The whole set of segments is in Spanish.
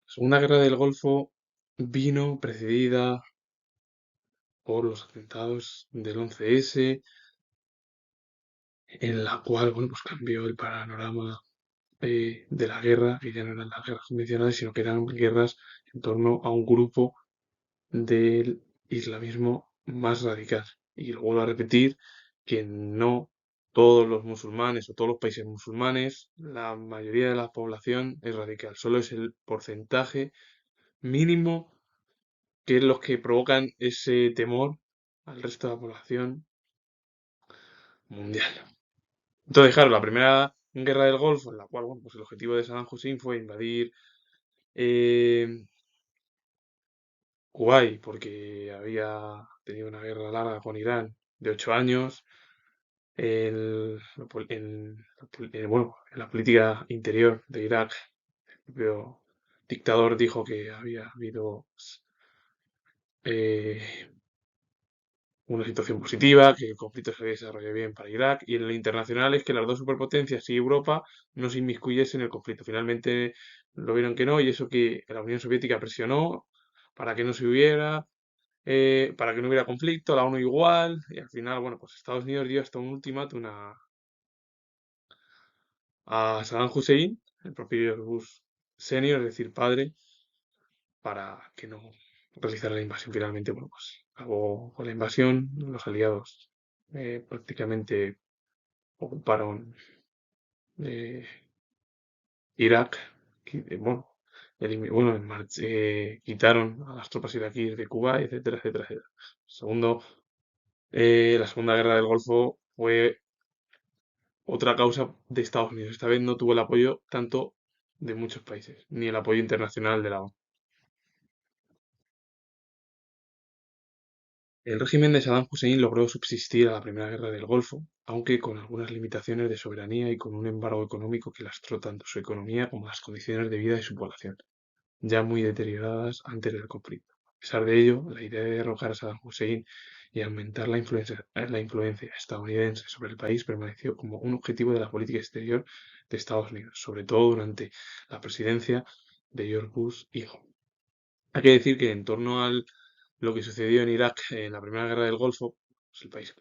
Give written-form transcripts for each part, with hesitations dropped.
Segunda Guerra del Golfo vino precedida por los atentados del 11S, en la cual, bueno, pues cambió el panorama de la guerra, que ya no eran las guerras convencionales, sino que eran guerras en torno a un grupo del islamismo más radical. Y lo vuelvo a repetir, que no todos los musulmanes o todos los países musulmanes, la mayoría de la población es radical, solo es el porcentaje mínimo que es los que provocan ese temor al resto de la población mundial. Entonces, claro, la primera guerra del Golfo, en la cual, bueno, pues el objetivo de Saddam Hussein fue invadir eh, Kuwait, porque había tenido una guerra larga con Irán de 8 años. Bueno, en la política interior de Irak, el propio dictador dijo que había habido eh, una situación positiva, que el conflicto se había desarrollado bien para Irak, y en lo internacional es que las dos superpotencias y Europa no se inmiscuyesen en el conflicto. Finalmente lo vieron que no, y eso que la Unión Soviética presionó para que no se hubiera, para que no hubiera conflicto, la ONU igual, y al final, bueno, pues Estados Unidos dio hasta un ultimátum a Saddam Hussein, el propio George Bush senior, es decir, padre, para que no realizara la invasión. Finalmente, bueno, pues acabó con la invasión, los aliados prácticamente ocuparon eh, Irak, bueno, bueno, quitaron a las tropas iraquíes de Cuba, etcétera, etcétera, etcétera. La Segunda Guerra del Golfo fue otra causa de Estados Unidos. Esta vez no tuvo el apoyo tanto de muchos países, ni el apoyo internacional de la ONU. El régimen de Saddam Hussein logró subsistir a la Primera Guerra del Golfo, aunque con algunas limitaciones de soberanía y con un embargo económico que lastró tanto su economía como las condiciones de vida de su población, ya muy deterioradas antes del conflicto. A pesar de ello, la idea de derrocar a Saddam Hussein y aumentar la influencia estadounidense sobre el país permaneció como un objetivo de la política exterior de Estados Unidos, sobre todo durante la presidencia de George Bush hijo. Hay que decir que en torno a lo que sucedió en Irak en la Primera Guerra del Golfo, pues el país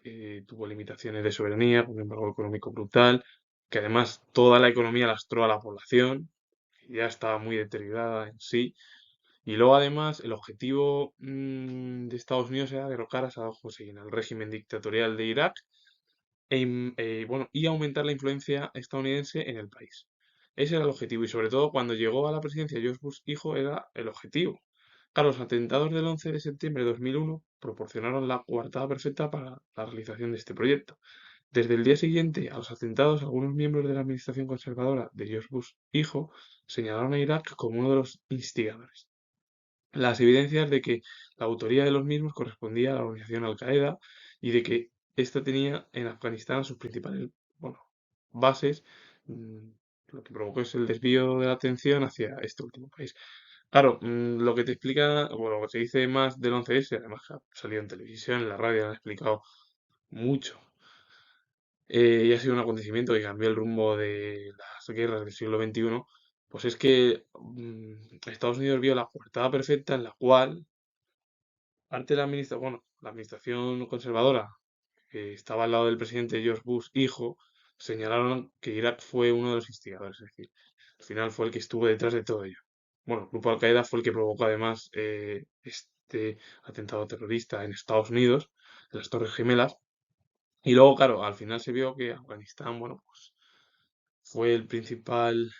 tuvo limitaciones de soberanía, un embargo económico brutal, que además toda la economía lastró a la población, que ya estaba muy deteriorada en sí. Y luego además el objetivo de Estados Unidos era derrocar a Saddam Hussein, al régimen dictatorial de Irak, bueno, y aumentar la influencia estadounidense en el país. Ese era el objetivo y sobre todo cuando llegó a la presidencia George Bush hijo era el objetivo. Claro, los atentados del 11 de septiembre de 2001 proporcionaron la coartada perfecta para la realización de este proyecto. Desde el día siguiente a los atentados, algunos miembros de la administración conservadora de George Bush hijo señalaron a Irak como uno de los instigadores. Las evidencias de que la autoría de los mismos correspondía a la organización Al-Qaeda y de que ésta tenía en Afganistán sus principales, bueno, bases, mm, lo que provocó es el desvío de la atención hacia este último país. Claro, lo que te explica, o lo que se dice más del 11S, además que ha salido en televisión, en la radio, han explicado mucho, y ha sido un acontecimiento que cambió el rumbo de las guerras del siglo XXI, pues es que Estados Unidos vio la coartada perfecta en la cual parte de la administración conservadora, que estaba al lado del presidente George Bush hijo, señalaron que Irak fue uno de los instigadores, es decir, al final fue el que estuvo detrás de todo ello. Bueno, el grupo Al-Qaeda fue el que provocó además este atentado terrorista en Estados Unidos, en las Torres Gemelas, y luego, claro, al final se vio que Afganistán, bueno, pues fue el principal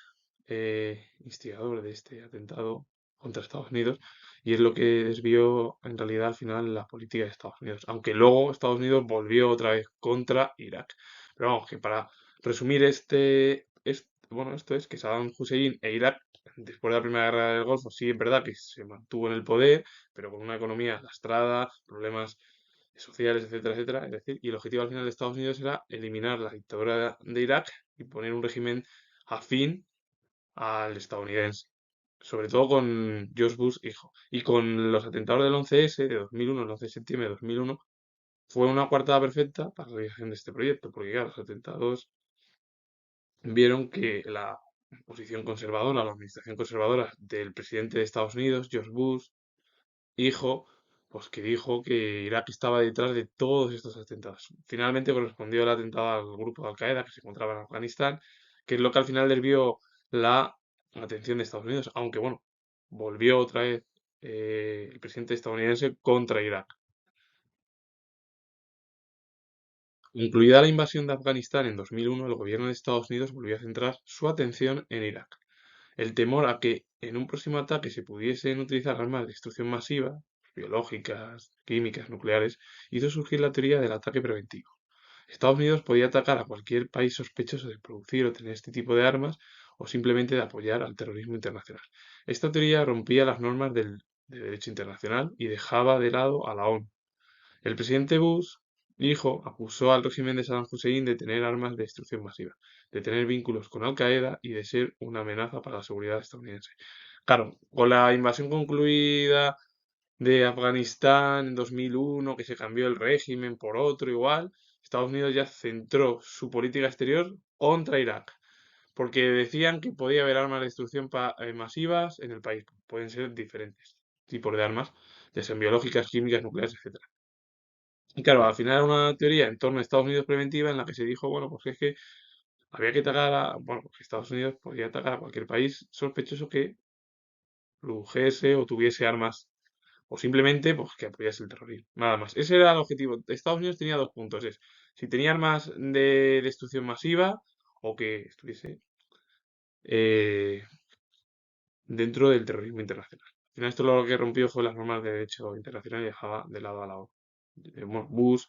instigador de este atentado contra Estados Unidos y es lo que desvió en realidad al final la política de Estados Unidos, aunque luego Estados Unidos volvió otra vez contra Irak. Pero vamos, que para resumir bueno, esto es que Saddam Hussein e Irak, después de la Primera Guerra del Golfo, sí es verdad que se mantuvo en el poder, pero con una economía lastrada, problemas sociales, etcétera, etcétera. Es decir, y el objetivo al final de Estados Unidos era eliminar la dictadura de Irak y poner un régimen afín al estadounidense, sobre todo con George Bush hijo. Y con los atentados del 11S de 2001, el 11 de septiembre de 2001, fue una coartada perfecta para la realización de este proyecto, porque claro, los atentados vieron que posición conservadora, la administración conservadora del presidente de Estados Unidos, George Bush, hijo, pues que dijo que Irak estaba detrás de todos estos atentados. Finalmente correspondió el atentado al grupo de Al-Qaeda que se encontraba en Afganistán, que es lo que al final desvió la atención de Estados Unidos, aunque bueno, volvió otra vez el presidente estadounidense contra Irak. Concluida la invasión de Afganistán en 2001, el gobierno de Estados Unidos volvió a centrar su atención en Irak. El temor a que en un próximo ataque se pudiesen utilizar armas de destrucción masiva, biológicas, químicas, nucleares, hizo surgir la teoría del ataque preventivo. Estados Unidos podía atacar a cualquier país sospechoso de producir o tener este tipo de armas o simplemente de apoyar al terrorismo internacional. Esta teoría rompía las normas de derecho internacional y dejaba de lado a la ONU. El presidente Bush, hijo, acusó al régimen de Saddam Hussein de tener armas de destrucción masiva, de tener vínculos con Al-Qaeda y de ser una amenaza para la seguridad estadounidense. Claro, con la invasión concluida de Afganistán en 2001, que se cambió el régimen por otro igual, Estados Unidos ya centró su política exterior contra Irak, porque decían que podía haber armas de destrucción masivas en el país. Pueden ser diferentes tipos de armas, ya sean biológicas, químicas, nucleares, etc. Y claro, al final era una teoría en torno a Estados Unidos preventiva en la que se dijo, bueno, pues que es que había que atacar bueno, pues que Estados Unidos podía atacar a cualquier país sospechoso que produjese o tuviese armas o simplemente pues que apoyase el terrorismo. Nada más. Ese era el objetivo. Estados Unidos tenía dos puntos, es si tenía armas de destrucción masiva o que estuviese eh, dentro del terrorismo internacional. Al final esto lo que rompió fue las normas de derecho internacional y dejaba de lado a la ONU. Bueno, Bush,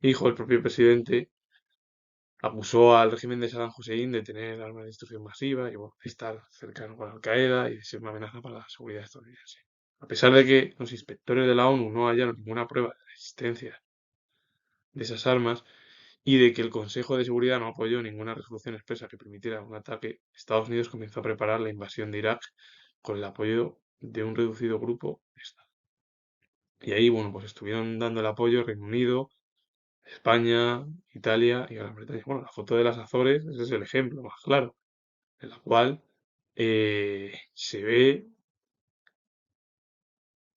hijo del propio presidente, acusó al régimen de Saddam Hussein de tener armas de destrucción masiva y bueno, de estar cercano con Al-Qaeda y de ser una amenaza para la seguridad estadounidense. A pesar de que los inspectores de la ONU no hallaron ninguna prueba de la existencia de esas armas y de que el Consejo de Seguridad no apoyó ninguna resolución expresa que permitiera un ataque, Estados Unidos comenzó a preparar la invasión de Irak con el apoyo de un reducido grupo de Estados. Y ahí, bueno, pues estuvieron dando el apoyo Reino Unido, España, Italia y Gran Bretaña. Bueno, la foto de las Azores, ese es el ejemplo más claro, en la cual se ve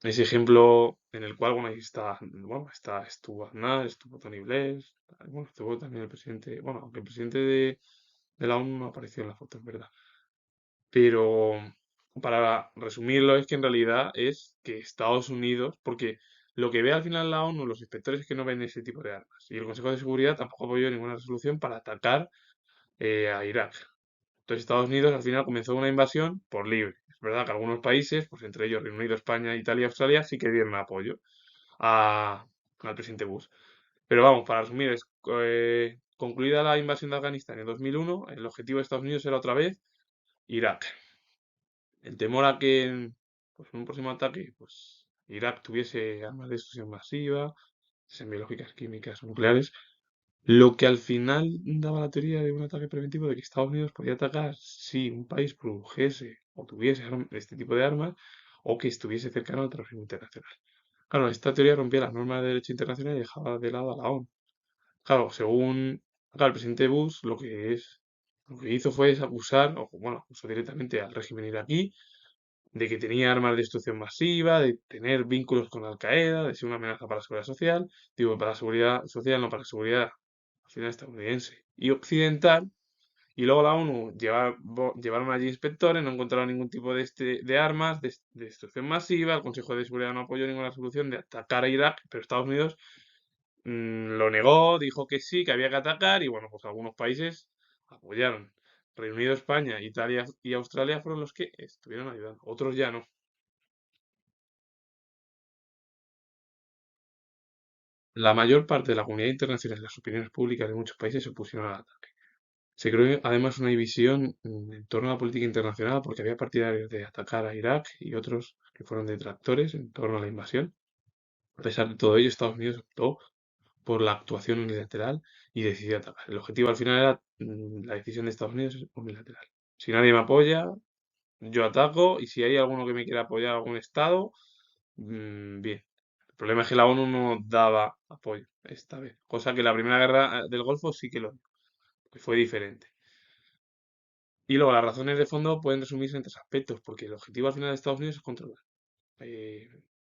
ese ejemplo en el cual, bueno, ahí está, bueno, estuvo Aznar, estuvo Tony Blair, bueno, estuvo también el presidente, bueno, aunque el presidente de la ONU no apareció en la foto, es verdad. Pero para resumirlo es que en realidad es que Estados Unidos, porque lo que ve al final la ONU, los inspectores es que no ven ese tipo de armas. Y el Consejo de Seguridad tampoco apoyó ninguna resolución para atacar a Irak. Entonces Estados Unidos al final comenzó una invasión por libre. Es verdad que algunos países, pues entre ellos Reino Unido, España, Italia y Australia, sí que dieron apoyo a- al presidente Bush. Pero vamos, para resumir, concluida la invasión de Afganistán en 2001, el objetivo de Estados Unidos era otra vez Irak. El temor a que pues, en un próximo ataque pues, Irak tuviese armas de destrucción masiva, sean biológicas, químicas o nucleares, lo que al final daba la teoría de un ataque preventivo de que Estados Unidos podía atacar si un país produjese o tuviese este tipo de armas o que estuviese cercano al terrorismo internacional. Claro, esta teoría rompía las normas de derecho internacional y dejaba de lado a la ONU. Claro, según acá el presidente Bush, lo que hizo fue acusar, o bueno, acusó directamente al régimen iraquí de que tenía armas de destrucción masiva, de tener vínculos con Al-Qaeda, de ser una amenaza para la seguridad social, digo, para la seguridad social, no para la seguridad al final estadounidense y occidental, y luego la ONU llevaron allí inspectores, no encontraron ningún tipo de armas de destrucción masiva, el Consejo de Seguridad no apoyó ninguna resolución de atacar a Irak, pero Estados Unidos lo negó, dijo que sí, que había que atacar, y bueno, pues algunos países apoyaron. Reino Unido, España, Italia y Australia fueron los que estuvieron ayudando, otros ya no. La mayor parte de la comunidad internacional y las opiniones públicas de muchos países se opusieron al ataque. Se creó además una división en torno a la política internacional porque había partidarios de atacar a Irak y otros que fueron detractores en torno a la invasión. A pesar de todo ello, Estados Unidos optó por la actuación unilateral y decidió atacar. El objetivo al final era la decisión de Estados Unidos es unilateral. Si nadie me apoya, yo ataco y si hay alguno que me quiera apoyar, algún Estado, bien. El problema es que la ONU no daba apoyo esta vez, cosa que la primera guerra del Golfo sí que lo dio, que fue diferente. Y luego las razones de fondo pueden resumirse en tres aspectos, porque el objetivo al final de Estados Unidos es controlar eh,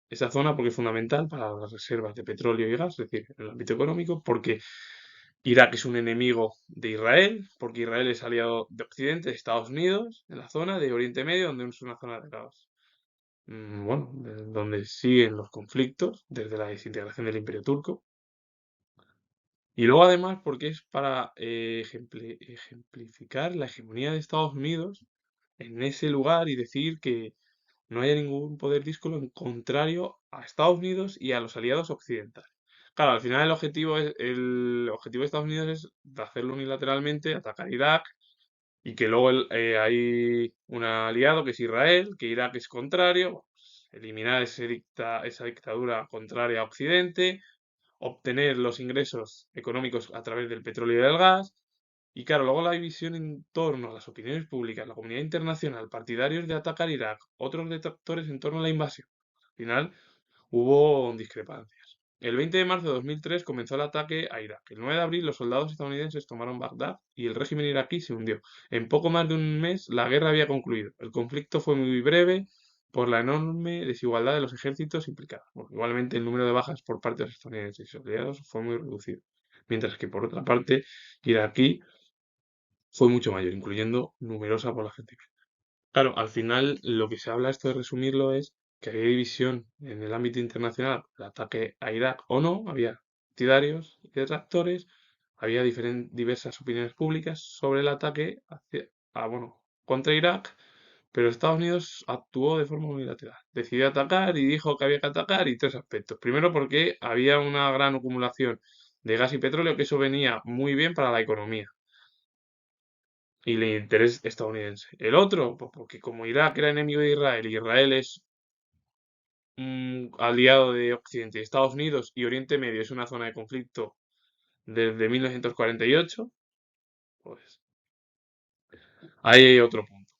esa zona porque es fundamental para las reservas de petróleo y gas, es decir, en el ámbito económico, porque Irak es un enemigo de Israel, porque Israel es aliado de Occidente, de Estados Unidos, en la zona de Oriente Medio, donde es una zona de caos. Bueno, donde siguen los conflictos desde la desintegración del Imperio Turco. Y luego además porque es para ejemplificar la hegemonía de Estados Unidos en ese lugar y decir que no haya ningún poder díscolo en contrario a Estados Unidos y a los aliados occidentales. Claro, al final el objetivo de Estados Unidos es de hacerlo unilateralmente, atacar Irak y que luego hay un aliado que es Israel, que Irak es contrario, bueno, pues, eliminar esa dictadura contraria a Occidente, obtener los ingresos económicos a través del petróleo y del gas. Y claro, luego la división en torno a las opiniones públicas, la comunidad internacional, partidarios de atacar Irak, otros detractores en torno a la invasión. Al final hubo discrepancias. El 20 de marzo de 2003 comenzó el ataque a Irak. El 9 de abril los soldados estadounidenses tomaron Bagdad y el régimen iraquí se hundió. En poco más de un mes la guerra había concluido. El conflicto fue muy breve por la enorme desigualdad de los ejércitos implicados. Bueno, igualmente el número de bajas por parte de los estadounidenses y sus aliados fue muy reducido. Mientras que por otra parte, iraquí fue mucho mayor, incluyendo numerosa población civil. Claro, al final lo que se habla esto de resumirlo es que había división en el ámbito internacional, el ataque a Irak o no, había partidarios y detractores, había diversas opiniones públicas sobre el ataque bueno, contra Irak, pero Estados Unidos actuó de forma unilateral. Decidió atacar y dijo que había que atacar y tres aspectos. Primero porque había una gran acumulación de gas y petróleo, que eso venía muy bien para la economía y el interés estadounidense. El otro, pues porque como Irak era enemigo de Israel y Israel es un aliado de Occidente y Estados Unidos y Oriente Medio es una zona de conflicto desde 1948, pues ahí hay otro punto.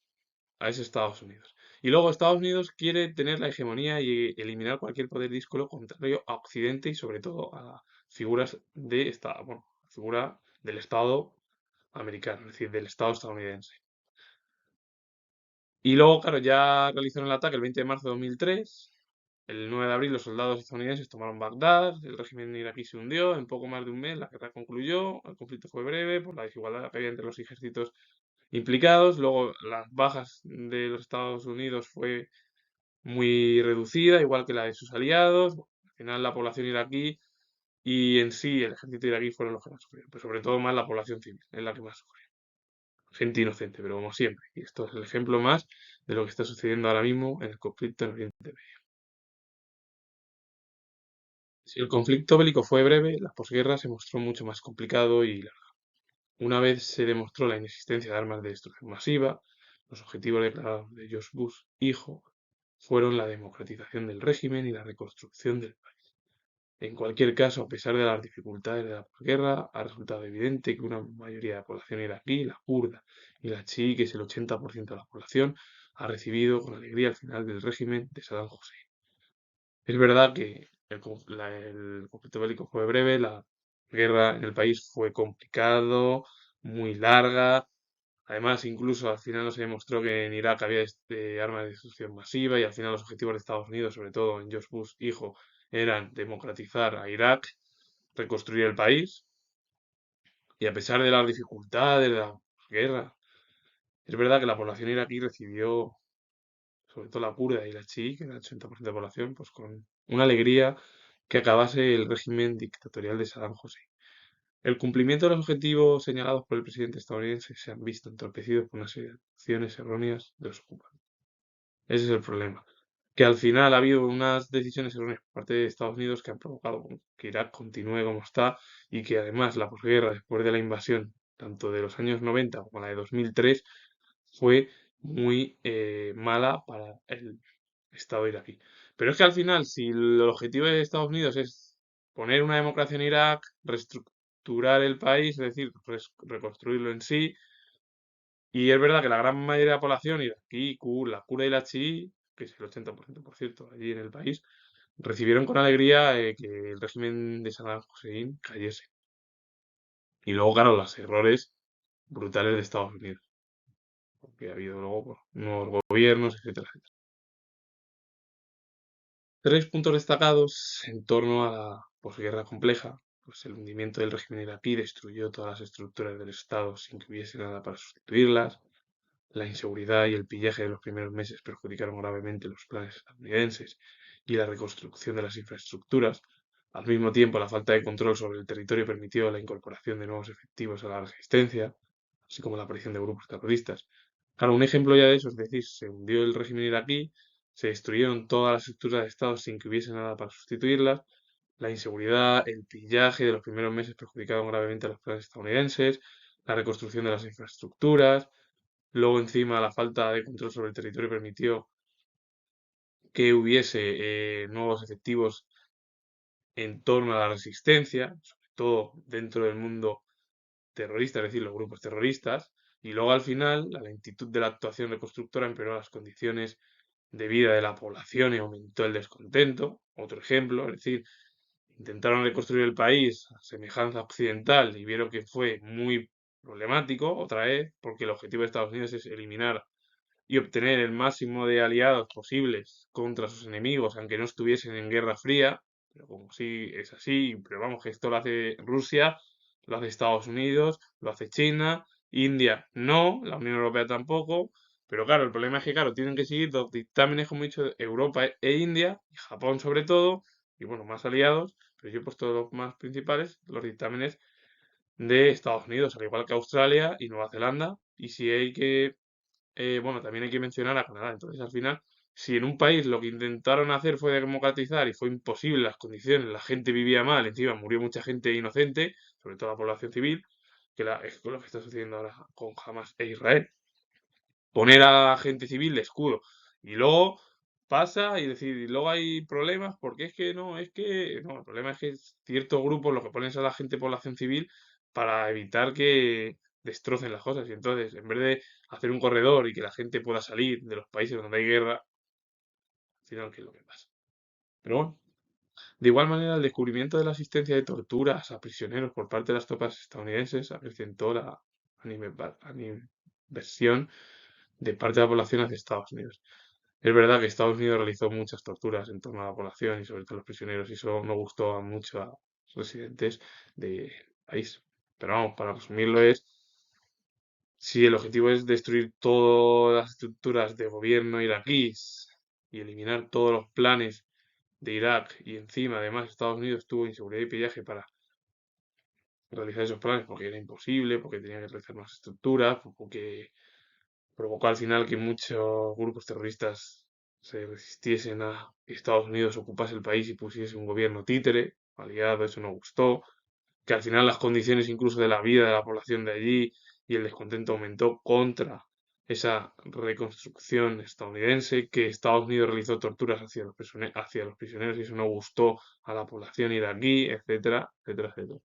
A ese Estados Unidos. Y luego Estados Unidos quiere tener la hegemonía y eliminar cualquier poder díscolo contrario a Occidente y sobre todo a figuras de Estado, bueno, figura del Estado americano, es decir, del Estado estadounidense. Y luego, claro, ya realizaron el ataque el 20 de marzo de 2003. El 9 de abril los soldados estadounidenses tomaron Bagdad, el régimen iraquí se hundió, en poco más de un mes la guerra concluyó, el conflicto fue breve por la desigualdad que había entre los ejércitos implicados, luego las bajas de los Estados Unidos fue muy reducida, igual que la de sus aliados, al final la población iraquí y en sí el ejército iraquí fueron los que más sufrieron, pero sobre todo más la población civil, es la que más sufrió. Gente inocente, pero como siempre. Y esto es el ejemplo más de lo que está sucediendo ahora mismo en el conflicto en Oriente Medio. Si el conflicto bélico fue breve, la posguerra se mostró mucho más complicado y largo. Una vez se demostró la inexistencia de armas de destrucción masiva, los objetivos declarados de George Bush, hijo, fueron la democratización del régimen y la reconstrucción del país. En cualquier caso, a pesar de las dificultades de la posguerra, ha resultado evidente que una mayoría de la población iraquí, la kurda y la chií, que es el 80% de la población, ha recibido con alegría el final del régimen de Saddam Hussein. Es verdad que el conflicto bélico fue breve, la guerra en el país fue complicado, muy larga. Además, incluso al final no se demostró que en Irak había armas de destrucción masiva y al final los objetivos de Estados Unidos, sobre todo en George Bush hijo, eran democratizar a Irak, reconstruir el país. Y a pesar de las dificultades de la guerra, es verdad que la población iraquí recibió, sobre todo la kurda y la chií, que era el 80% de la población, pues con una alegría que acabase el régimen dictatorial de Saddam Hussein. El cumplimiento de los objetivos señalados por el presidente estadounidense se han visto entorpecidos por una serie de acciones erróneas de los ocupantes. Ese es el problema. Que al final ha habido unas decisiones erróneas por parte de Estados Unidos que han provocado que Irak continúe como está y que además la posguerra, después de la invasión, tanto de los años 90 como la de 2003, fue muy mala para el Estado iraquí. Pero es que al final, si el objetivo de Estados Unidos es poner una democracia en Irak, reestructurar el país, es decir, reconstruirlo en sí, y es verdad que la gran mayoría de la población iraquí, la kurda y la chií, que es el 80% por cierto, allí en el país, recibieron con alegría que el régimen de Saddam Hussein cayese. Y luego, claro, los errores brutales de Estados Unidos. que ha habido luego pues, nuevos gobiernos, etcétera, etcétera. Tres puntos destacados en torno a la posguerra compleja. Pues el hundimiento del régimen iraquí destruyó todas las estructuras del Estado sin que hubiese nada para sustituirlas. La inseguridad y el pillaje de los primeros meses perjudicaron gravemente los planes estadounidenses y la reconstrucción de las infraestructuras. Al mismo tiempo, la falta de control sobre el territorio permitió la incorporación de nuevos efectivos a la resistencia, así como la aparición de grupos terroristas. Claro, un ejemplo ya de eso, es decir, se hundió el régimen iraquí, se destruyeron todas las estructuras de Estado sin que hubiese nada para sustituirlas, la inseguridad, el pillaje de los primeros meses perjudicaron gravemente a los planes estadounidenses, la reconstrucción de las infraestructuras, luego encima la falta de control sobre el territorio permitió que hubiese nuevos efectivos en torno a la resistencia, sobre todo dentro del mundo terrorista, es decir, los grupos terroristas, y luego al final la lentitud de la actuación reconstructora empeoró las condiciones de vida de la población y aumentó el descontento. Otro ejemplo, es decir, intentaron reconstruir el país a semejanza occidental y vieron que fue muy problemático, otra vez, porque el objetivo de Estados Unidos es eliminar y obtener el máximo de aliados posibles contra sus enemigos, aunque no estuviesen en guerra fría, pero como sí es así, pero vamos, que esto lo hace Rusia, lo hace Estados Unidos, lo hace China, India no, la Unión Europea tampoco, pero claro, el problema es que, claro, tienen que seguir los dictámenes, como he dicho, de Europa e India, y Japón sobre todo, y bueno, más aliados, pero yo he puesto los más principales, los dictámenes de Estados Unidos, al igual que Australia y Nueva Zelanda, y si hay que bueno, también hay que mencionar a Canadá. Entonces, al final, si en un país lo que intentaron hacer fue democratizar y fue imposible las condiciones, la gente vivía mal, encima murió mucha gente inocente, sobre todo la población civil, es lo que está sucediendo ahora con Hamas e Israel. Poner a gente civil de escudo. Y luego pasa y decir, y luego hay problemas, porque no, el problema es que ciertos grupos lo que ponen es a la gente población civil para evitar que destrocen las cosas. Y entonces, en vez de hacer un corredor y que la gente pueda salir de los países donde hay guerra, al final, ¿qué es lo que pasa? Pero bueno, de igual manera, el descubrimiento de la existencia de torturas a prisioneros por parte de las tropas estadounidenses acrecentó la animversión de parte de la población hacia Estados Unidos. Es verdad que Estados Unidos realizó muchas torturas en torno a la población y sobre todo a los prisioneros, y eso no gustó a muchos residentes del país. Pero vamos, para resumirlo es, si el objetivo es destruir todas las estructuras de gobierno iraquíes y eliminar todos los planes de Irak, y encima además Estados Unidos tuvo inseguridad y pillaje para realizar esos planes porque era imposible, porque tenía que realizar más estructuras, porque provocó al final que muchos grupos terroristas se resistiesen a que Estados Unidos ocupase el país y pusiese un gobierno títere, aliado, eso no gustó, que al final las condiciones incluso de la vida de la población de allí y el descontento aumentó contra esa reconstrucción estadounidense, que Estados Unidos realizó torturas hacia los prisioneros y eso no gustó a la población iraquí, etcétera, etcétera, etcétera.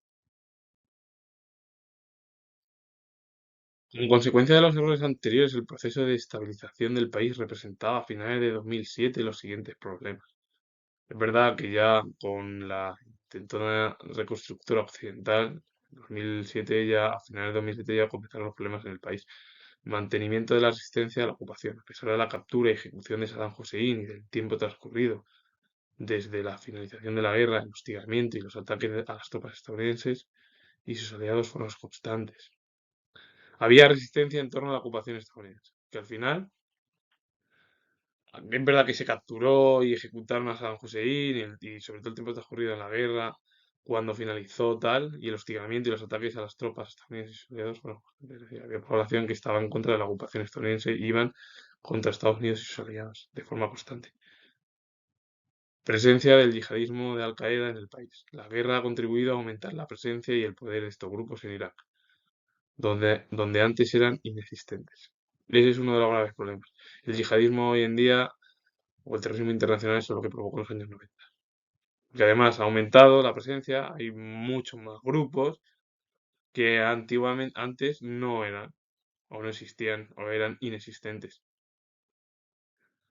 Como consecuencia de los errores anteriores, el proceso de estabilización del país representaba a finales de 2007 los siguientes problemas. Es verdad que ya con la intentona reconstructora occidental, 2007 ya, a finales de 2007 ya comenzaron los problemas en el país. Mantenimiento de la resistencia a la ocupación. A pesar de la captura y ejecución de Saddam Hussein y del tiempo transcurrido desde la finalización de la guerra, el hostigamiento y los ataques a las tropas estadounidenses y sus aliados fueron constantes. Había resistencia en torno a la ocupación estadounidense, que al final, es verdad que se capturó y ejecutaron a Saddam Hussein y sobre todo el tiempo transcurrido en la guerra, cuando finalizó tal, y el hostigamiento y los ataques a las tropas estadounidenses y sus aliados, bueno, es decir, había población que estaba en contra de la ocupación estadounidense y iban contra Estados Unidos y sus aliados de forma constante. Presencia del yihadismo de Al-Qaeda en el país. La guerra ha contribuido a aumentar la presencia y el poder de estos grupos en Irak, donde antes eran inexistentes. Ese es uno de los graves problemas. El yihadismo hoy en día, o el terrorismo internacional, eso es lo que provocó en los años 90. Que además ha aumentado la presencia, hay muchos más grupos que antiguamente antes no eran, o no existían, o eran inexistentes.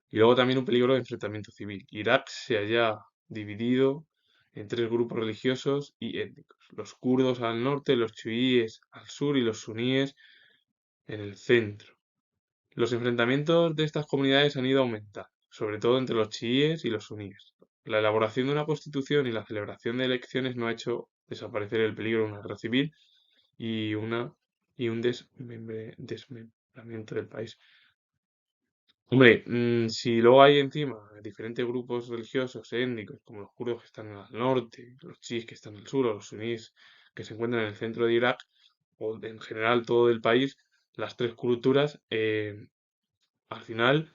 Y luego también un peligro de enfrentamiento civil. Irak se halla dividido en tres grupos religiosos y étnicos. Los kurdos al norte, los chiíes al sur y los suníes en el centro. Los enfrentamientos de estas comunidades han ido aumentando, sobre todo entre los chiíes y los suníes. La elaboración de una constitución y la celebración de elecciones no ha hecho desaparecer el peligro de una guerra civil y, un desmembramiento del país. Hombre, si luego hay encima diferentes grupos religiosos étnicos, como los kurdos que están al norte, los chiíes que están al sur, o los suníes que se encuentran en el centro de Irak, o en general todo el país, las tres culturas, al final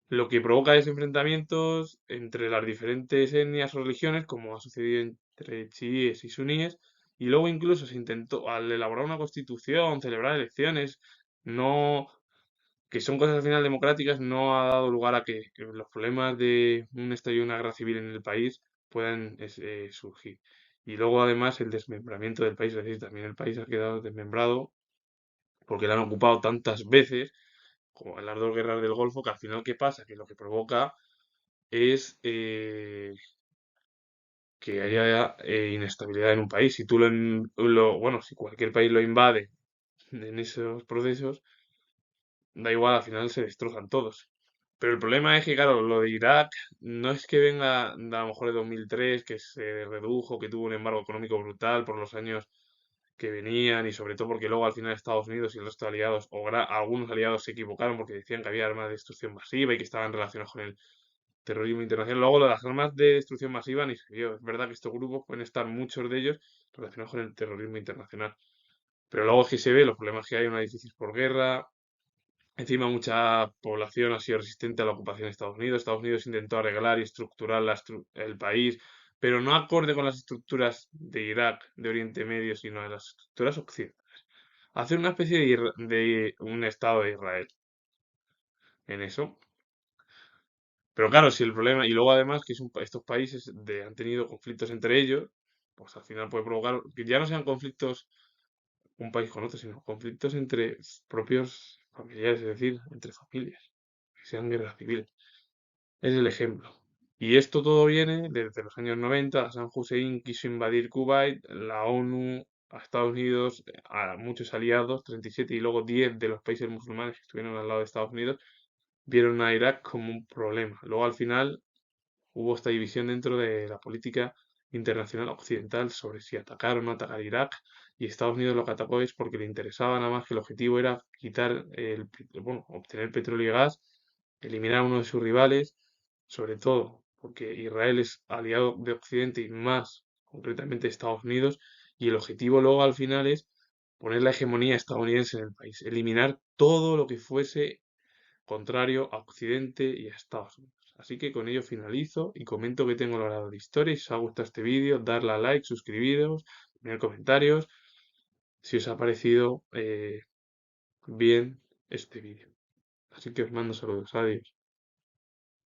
lo que provoca es enfrentamientos entre las diferentes etnias o religiones, como ha sucedido entre chiíes y suníes, y luego incluso se intentó, al elaborar una constitución, celebrar elecciones, no que son cosas al final democráticas, no ha dado lugar a que los problemas de un estallido de una guerra civil en el país puedan surgir. Y luego además el desmembramiento del país, es decir, también el país ha quedado desmembrado porque lo han ocupado tantas veces, como en las dos guerras del Golfo, que al final ¿qué pasa? Que lo que provoca es que haya inestabilidad en un país. Si tú bueno, si cualquier país lo invade en esos procesos, da igual, al final se destrozan todos. Pero el problema es que, claro, lo de Irak no es que venga de a lo mejor de 2003, que se redujo, que tuvo un embargo económico brutal por los años que venían y sobre todo porque luego al final Estados Unidos y el resto de aliados, o algunos aliados se equivocaron porque decían que había armas de destrucción masiva y que estaban relacionados con el terrorismo internacional. Luego lo de las armas de destrucción masiva ni se vio. Es verdad que estos grupos pueden estar muchos de ellos relacionados con el terrorismo internacional. Pero luego es que se ve los problemas que hay, una crisis por guerra, encima, mucha población ha sido resistente a la ocupación de Estados Unidos. Estados Unidos intentó arreglar y estructurar el país, pero no acorde con las estructuras de Irak, de Oriente Medio, sino de las estructuras occidentales. Hacer una especie de un Estado de Israel en eso. Pero claro, si el problema, y luego además que estos países han tenido conflictos entre ellos, pues al final puede provocar que ya no sean conflictos un país con otro, sino conflictos entre propios familiares, es decir, entre familias, que sean guerras civiles. Es el ejemplo. Y esto todo viene desde los años 90. Saddam Hussein quiso invadir Kuwait, la ONU, a Estados Unidos, a muchos aliados, 37 y luego 10 de los países musulmanes que estuvieron al lado de Estados Unidos, vieron a Irak como un problema. Luego al final hubo esta división dentro de la política internacional occidental sobre si atacar o no atacar Irak, y Estados Unidos lo que atacó es porque le interesaba nada más que el objetivo era bueno, obtener petróleo y gas, eliminar a uno de sus rivales, sobre todo porque Israel es aliado de Occidente y más concretamente de Estados Unidos, y el objetivo luego al final es poner la hegemonía estadounidense en el país, eliminar todo lo que fuese contrario a Occidente y a Estados Unidos. Así que con ello finalizo y comento que tengo el grado de historia. Y si os ha gustado este vídeo, darle a like, suscribiros, poner comentarios si os ha parecido bien este vídeo. Así que os mando saludos. Adiós.